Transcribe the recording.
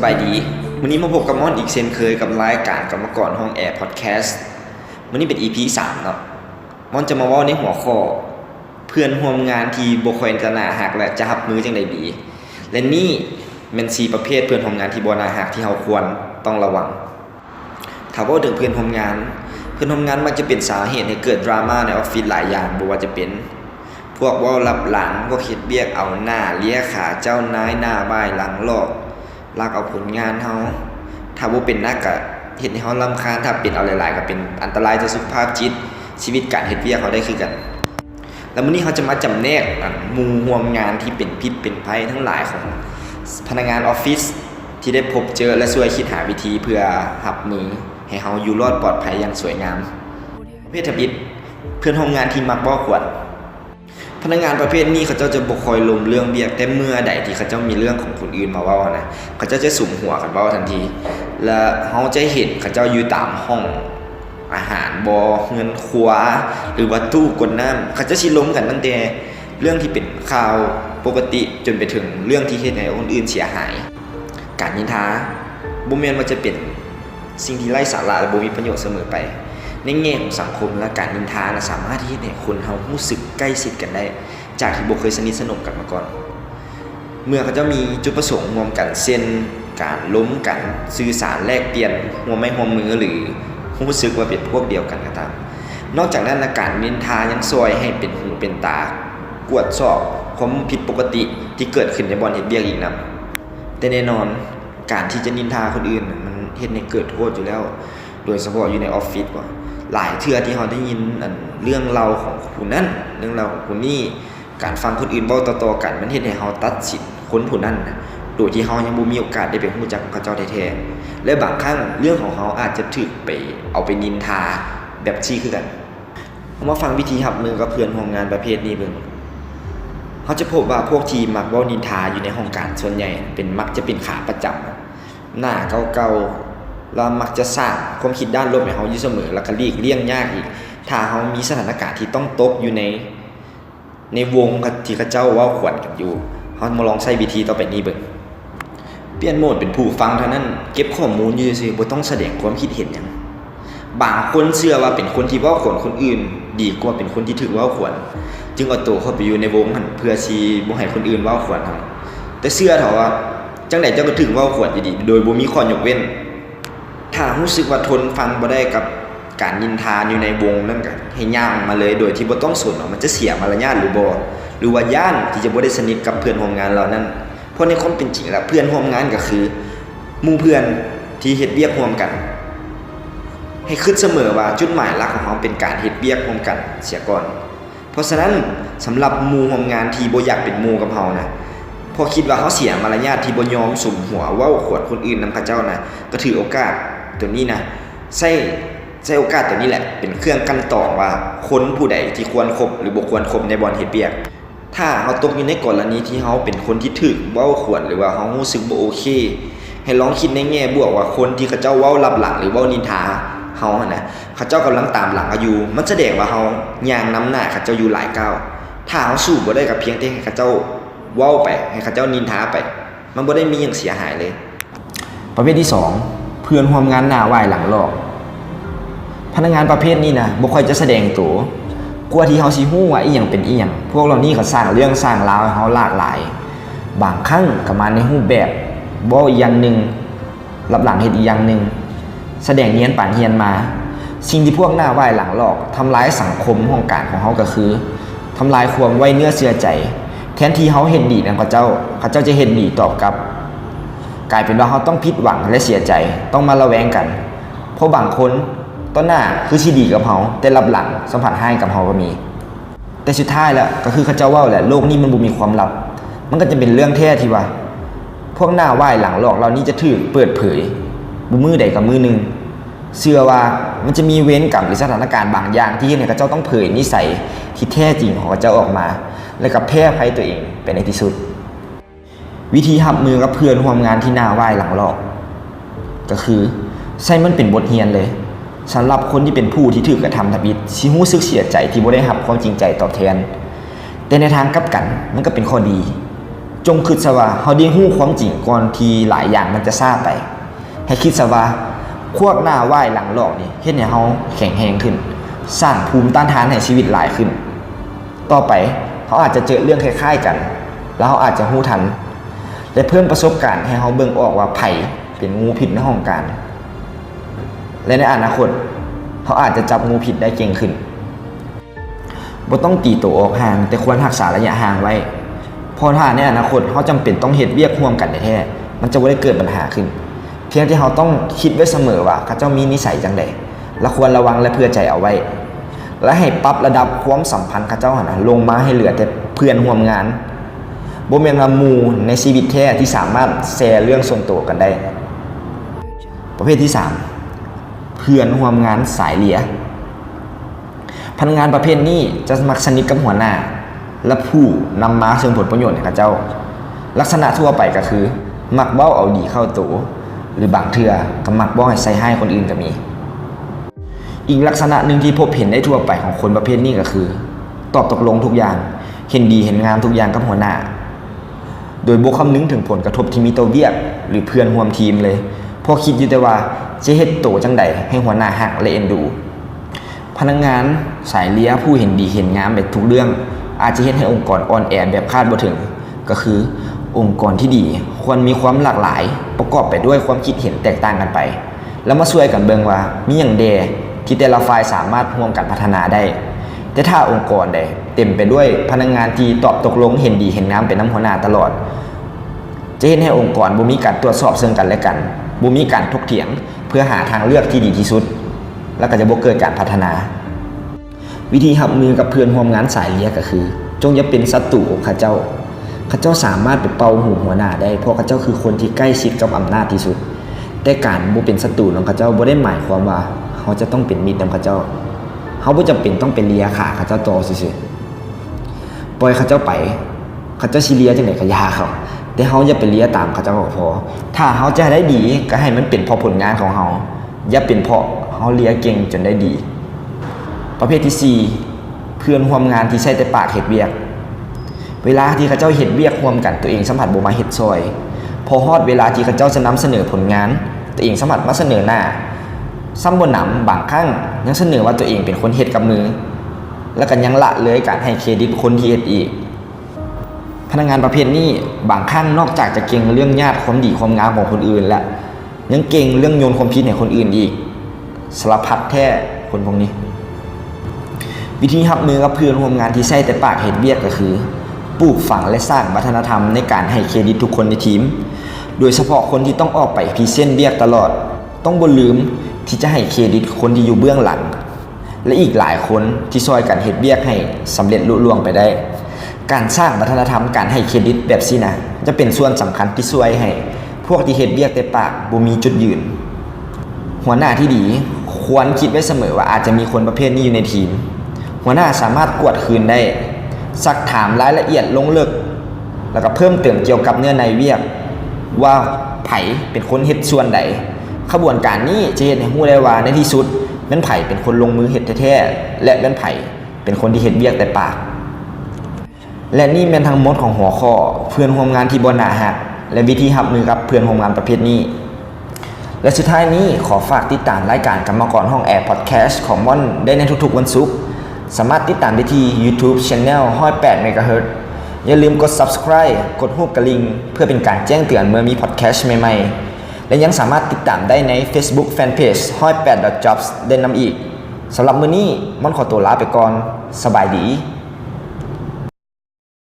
สบายดีวันนี้มาพบกับม่อนอีกเช่นเคยกับรายการกรรมกรห้องแอร์พอดแคสต์วันนี้เป็น EP 3เนาะม่อนจะมาเว้าในหัวข้อเพื่อนร่วมงานที่บ่ค่อยจะน่าฮักและจะรับมือจังได๋ดีและนี่แม่น4ประเภทเพื่อนร่วมงานที่บ่น่าฮักที่เฮาควรต้องระวังถ้าเว้าถึงเพื่อนร่วมงานมักจะเป็นสาเหตุให้เกิดดราม่าในออฟฟิศหลายอย่างบ่ว่าจะเป็นพวกเว้าลับหลังพวกเฮ็ดเวียกเอาหน้าเลียขาเจ้านายหน้าบ้ายหลังลอกลากเอาผลงานเฮาถ้าบ่เป็นนักก็เฮ็ดให้เฮารำคาญถ้าเป็นเอาหลายๆก็เป็นอันตรายต่อสุขภาพจิตชีวิตการเฮ็ดเวียกเฮาได้คือกันแล้วมื้อนี้เฮาจะมาจำแนกหมู่ร่วมงานที่เป็นพิษเป็นภัยทั้งหลายของพนักงานออฟฟิศที่ได้พบเจอและช่วยคิดหาวิธีเพื่อรับมือให้เฮาอยู่รอดปลอดภัยอย่างสวยงามประเภทพิษเพื่อนร่วมงานที่มักบ่ควรพนักงานประเภทนี้เขาเจ้าจะบ่ค่อยลมเรื่องเบียกแต่เมื่อใดที่เขาเจ้ามีเรื่องของคนอื่นมาเว้านะเขาเจ้าจะสุมหัวกันเว้าทันทีและเฮาจะเห็นเขาเจ้าอยู่ตามห้องอาหารบ่เงินครัวหรือว่าตู้กดน้ำเขาจะสิล้มกันตั้งแต่เรื่องที่เป็นข่าวปกติจนไปถึงเรื่องที่เฮ็ดให้คนอื่นเสียหายการนินทาบ่แม่นว่าจะเป็นสิ่งที่ไร้สาระและบ่มีประโยชน์เสมอไปในแง่ของสังคมและการนินทาสามารถที่ให้คนเฮารู้สึกใกล้ชิดกันได้จากที่บ่เคยสนิทสนมกันมาก่อนเมื่อเขาจะมีจุดประสงค์ร่วมกันเช่นการล้มกันสื่อสารแลกเปลี่ยนร่วมไม้ร่วมมือหรือรู้สึกว่าเป็นพวกเดียวกันก็ตามนอกจากนั้นการนินทายังช่วยให้เป็นหูเป็นตากวดสอบความผิดปกติที่เกิดขึ้นในบ่อนเฮ็ดเวียกอีกนำแต่แน่นอนการที่จะนินทาคนอื่นมันเฮ็ดให้เกิดโทษอยู่แล้วโดยเฉพาะอยู่ในออฟฟิศว่าหลายเทื่อที่เราได้ยินเรื่องเล่าของผู้นั้นเรื่องเล่าของผู้นี้การฟังคนอื่นเว้าต่อๆกันมันเฮ็ดให้เราตัดสินคนผู้นั้นโดยที่เรายังบ่มีโอกาสได้ไปรู้จักเขาเจ้าแท้ๆและบางครั้งเรื่องของเราอาจจะถูกไปเอาไปนินทาแบบชี้คือกันเอามาฟังวิธีรับมือกับเพื่อนร่วมงานประเภทนี้เบิ่งเขาจะพบว่าพวกที่มักเว้านินทาอยู่ในห้องการส่วนใหญ่มักจะเป็นขาประจำหน้าเก่าๆเรามักจะสร้างความคิดด้านลบให้เฮาอยู่เสมอแล้วก็หลีกเลี่ยงยากอีกถ้าเฮามีสถานการณ์ที่ต้องตกอยู่ในวงที่เขาเจ้าเว้าขวนกันอยู่เฮามาลองใช้วิธีต่อไปนี้เบิ่งเปลี่ยนโหมดเป็นผู้ฟังเท่านั้นเก็บข้อมูลอยู่ซื่อๆบ่ต้องแสดงความคิดเห็นหยังบางคนเชื่อว่าเป็นคนที่เว้าขวนคนอื่นดีกว่าเป็นคนที่ถูกเว้าขวนจึงเอาตัวเข้าไปอยู่ในวงนั้นเพื่อสิบ่ให้คนอื่นเว้าขวนเฮาแต่เชื่อเถอะว่าจังได๋เจ้าก็ถูกเว้าขวนอยู่ดีโดยบ่มีข้อยกเว้นถ้ารู้สึกว่าทนฟังบ่ได้กับการนินทาอยู่ในวงนั่นก็ให้ย่างมาเลยโดยที่บ่ต้องสนว่ามันจะเสียมารยาทหรือบ่หรือว่าย่านที่จะบ่ได้สนิทกับเพื่อนร่วมงานเหล่านั้นเพราะในความเป็นจริงแล้วเพื่อนร่วมงานก็คือหมู่เพื่อนที่เฮ็ดเวียกร่วมกันให้คิดเสมอว่าจุดหมายหลักของเฮาเป็นการเฮ็ดเวียกร่วมกันเสียก่อนเพราะฉะนั้นสำหรับหมู่ร่วมงานที่บ่อยากเป็นหมู่กับเฮานะพอคิดว่าเฮาเสียมารยาทที่บ่ยอมสุมหัวเว้าขวดคนอื่นนำเขาเจ้าก็ถือโอกาสตัวนี้ใช้โอกาสตัวนี้แหละเป็นเครื่องกั้นตองว่าคนผู้ใดที่ควรคบหรือบ่ควรคบในบ่อนเฮ็ดเวียกถ้าเฮาตกอยู่ในกรณีที่เฮาเป็นคนที่ถูกเว้าขวดหรือว่าเฮารู้สึกบ่โอเคให้ลองคิดในแง่บวกว่าคนที่เขาเจ้าเว้าลับหลังหรือเว้านินทาเฮาเขาเจ้ากำลังตามหลังเราอยู่มันแสดงว่าเฮาย่างนำหน้าเขาเจ้าอยู่หลายก้าวถ้าเฮาสู้บ่ได้ก็เพียงแต่ให้เขาเจ้าเว้าไปให้เขาเจ้านินทาไปมันบ่ได้มีหยังเสียหายเลยประเภทที่2เพื่อนร่วมงานหน้าไหว้หลังลอกพนักงานประเภทนี้บ่ค่อยจะแสดงตัวกลัวที่เฮาสิฮู้ว่าอีหยังเป็นอีหยังพวกเรานี่ก็สร้างเรื่องสร้างราวให้เฮาหลากหลายบางครั้งก็มาในรูปแบบบ่อีหยังนึงรับหลังเฮ็ดอีหยังนึงแสดงเนียนปานเฮียนมาสิ่งที่พวกหน้าไหว้หลังลอกทำลายสังคมห้องการของเฮาก็คือทำลายความไว้เนื้อเชื่อใจแทนที่เฮาเฮ็ดดีนำเขาเจ้าจะเฮ็ดดีตอบกลับกลายเป็นว่าเฮาต้องผิดหวังและเสียใจต้องมาระแวงกันเพราะบางคนต้นหน้าคือสิดีกับเฮาแต่รับหลังสัมผัสร้ายกับเฮาก็มีแต่สุดท้ายแล้วก็คือเขาเจ้าเว้าแหละโลกนี้มันบ่มีความลับมันก็จะเป็นเรื่องแท้ที่ว่าพวกหน้าไหว้หลังหลอกเรานี่จะถูกเปิดเผยบ่มือใดกับมือนึงเชื่อว่ามันจะมีเวรกรรมหรือสถานการณ์บางอย่างที่เขาเจ้าต้องเผยนิสัยที่แท้จริงของเขาเจ้าออกมาแล้วก็แพร่ภัยตัวเองเป็นในที่สุดวิธีรับมือกับเพื่อนร่วมงานที่หน้าไหว้หลังหลอกก็คือใช้มันเป็นบทเรียนเลยสำหรับคนที่เป็นผู้ที่ถูกกระทำผิดสิรู้สึกเสียใจที่บ่ได้รับความจริงใจตอบแทนแต่ในทางกลับกันมันก็เป็นข้อดี จงคิดซะว่าเฮาได้ฮู้ความจริงก่อนที่หลายอย่างมันจะซ่าไปให้คิดซะว่าพวกหน้าไหว้หลังหลอกนี่เฮ็ดให้เฮาแข็งแรงขึ้นสร้างภูมิต้านทานให้ชีวิตหลายขึ้นต่อไปเขาอาจจะเจอเรื่องคล้ายๆกันแล้วเขาอาจจะฮู้ทันและเพิ่มประสบการณ์ให้เขาเบิ่งออกว่าไผเป็นงูพิษในห้องการและในอนาคตเขาอาจจะจับงูพิษได้เก่งขึ้นบ่ต้องตีตัวออกห่างแต่ควรรักษาระยะห่างไว้เพราะถ้าในอนาคตเขาจำเป็นต้องเฮ็ดเวียกร่วมกันแท้ๆมันจะบ่ได้เกิดปัญหาขึ้นเพียงที่เขาต้องคิดไว้เสมอว่าเขาเจ้ามีนิสัยจังใดและควรระวังและเผื่อใจเอาไว้และให้ปรับระดับความสัมพันธ์เขาเจ้าลงมาให้เหลือแต่เพื่อนร่วมงานบ่แม่นว่าหมู่ในชีวิตแท้ที่สามารถแชร์เรื่องส่วนตัวกันได้ประเภทที่3เพื่อนร่วมงานสายเหลียพนักงานประเภทนี้จะมักสนิทกับหัวหน้าและผู้นำมาซึ่งผลประโยชน์ให้กับเจ้าลักษณะทั่วไปก็คือมักเว้าเอาดีเข้าตัวหรือบางเทื่อก็มักบ่ให้ใส่ให้คนอื่นก็มีอีกลักษณะหนึ่งที่พบเห็นได้ทั่วไปของคนประเภทนี้ก็คือตอบตกลงทุกอย่างเห็นดีเห็นงามทุกอย่างกับหัวหน้าโดยบ่คำนึงถึงผลกระทบที่มีต่อเวียกหรือเพื่อนร่วมทีมเลยพอคิดอยู่แต่ว่าจะเฮ็ดโตจังใดให้หัวหน้าฮักและเอ็นดูพนักงานสายเลี้ยผู้เห็นดีเห็นงามแบบทุกเรื่องอาจจะเฮ็ดให้องค์กรอ่อนแอแบบคาดบ่ถึงก็คือองค์กรที่ดีควรมีความหลากหลายประกอบไปด้วยความคิดเห็นแตกต่างกันไปแล้วมาช่วยกันเบิ่งว่ามีหยังแดที่แต่ละฝ่ายสามารถร่วมกันพัฒนาได้แต่ถ้าองค์กรใดเต็มไปด้วยพนักงานที่ตอบตกลงเห็นดีเห็นงามเป็นน้ำหัวหน้าตลอดจะเห็นให้องค์กรบ่มีการตรวจสอบซึ่งกันและกันบ่มีการถกเถียงเพื่อหาทางเลือกที่ดีที่สุดแล้วก็จะบ่เกิดการพัฒนาวิธีรับมือกับเพื่อนร่วมงานสายเลียก็คือจงอย่าเป็นศัตรูของข้าเจ้าสามารถไปเป่าหูหัวหน้าได้เพราะข้าเจ้าคือคนที่ใกล้ชิดกับอำนาจที่สุดแต่การบ่เป็นศัตรูของข้าเจ้าบ่ได้หมายความว่าเขาจะต้องเป็นมิตรกับข้าเจ้าเขาบ่จำเป็นต้องเป็นเลียขาข้าเจ้าต่อซื่อๆปล่อยข้าเจ้าไปข้าเจ้าสิเลียจังได๋ก็ยาเขาแต่เขาอย่าไปเลียตามข้าเจ้าก็พอถ้าเขาจะได้ดีก็ให้มันเป็นเพราะผลงานของเขาอย่าเป็นเพราะเขาเลียเก่งจนได้ดีประเภทที่4เพื่อนร่วมงานที่ใช้แต่ปากเฮ็ดเวียกเวลาที่ข้าเจ้าเฮ็ดเวียกร่วมกันตัวเองสัมผัสบ่มาเฮ็ดซอยพอฮอดเวลาที่ข้าเจ้าจะนำเสนอผลงานตัวเองสัมผัสมาเสนอหน้าซ้ำบ่นำบางครั้งยังเสนอว่าตัวเองเป็นคนเฮ็ดกับมือแล้วก็ยังละเลยการให้เครดิตคนที่เฮ็ดอีกพนักงานประเภทนี้บางครั้งนอกจากจะเก่งเรื่องญาติความดีความงามของคนอื่นแล้วยังเก่งเรื่องโยนความผิดให้คนอื่นอีกสารพัดแท้คนพวกนี้วิธีรับมือกับเพื่อนร่วมงานที่ใช้แต่ปากเฮ็ดเวียกก็คือปลูกฝังและสร้างวัฒนธรรมในการให้เครดิตทุกคนในทีมโดยเฉพาะคนที่ต้องออกไปพรีเซนต์เวียกตลอดต้องบ่ลืมที่จะให้เครดิตคนที่อยู่เบื้องหลังและอีกหลายคนที่ช่วยกันเฮ็ดเวียกให้สำเร็จลุล่วงไปได้การสร้างวัฒนธรรมการให้เครดิตแบบนี้นะจะเป็นส่วนสำคัญที่ช่วยให้พวกที่เฮ็ดเวียกแต่ปากบ่มีจุดยืนหัวหน้าที่ดีควรคิดไว้เสมอว่าอาจจะมีคนประเภทนี้อยู่ในทีมหัวหน้าสามารถกวดคืนได้ซักถามรายละเอียดลงลึกแล้วก็เพิ่มเติมเกี่ยวกับเนื้อในเวียกว่าไผเป็นคนเฮ็ดส่วนใดขบวนการนี้จะเฮ็ดให้ฮู้ได้ว่าในที่สุดแม่นไผเป็นคนลงมือเฮ็ดแท้ๆและแม่นไผเป็นคนที่เฮ็ดเวียกแต่ปากและนี่แม่นทั้งหมดของหัวข้อเพื่อนร่วมงานที่บ่น่าฮักและวิธีรับมือกับเพื่อนร่วมงานประเภทนี้และสุดท้ายนี้ขอฝากติดตามรายการกรรมกรห้องแอร์พอดแคสต์ของม่อนได้ในทุกๆวันศุกร์สามารถติดตามได้ที่ YouTube Channel 108 MHz อย่าลืมกด Subscribe กดรูปกระดิ่งเพื่อเป็นการแจ้งเตือนเมื่อมีพอดแคสต์ใหม่ๆและยังสามารถติดตามได้ใน Facebook Fanpage 108.jobs ได้นำอีกสำหรับมื้อนี้ม่อนขอตัวลาไปก่อนสบายดี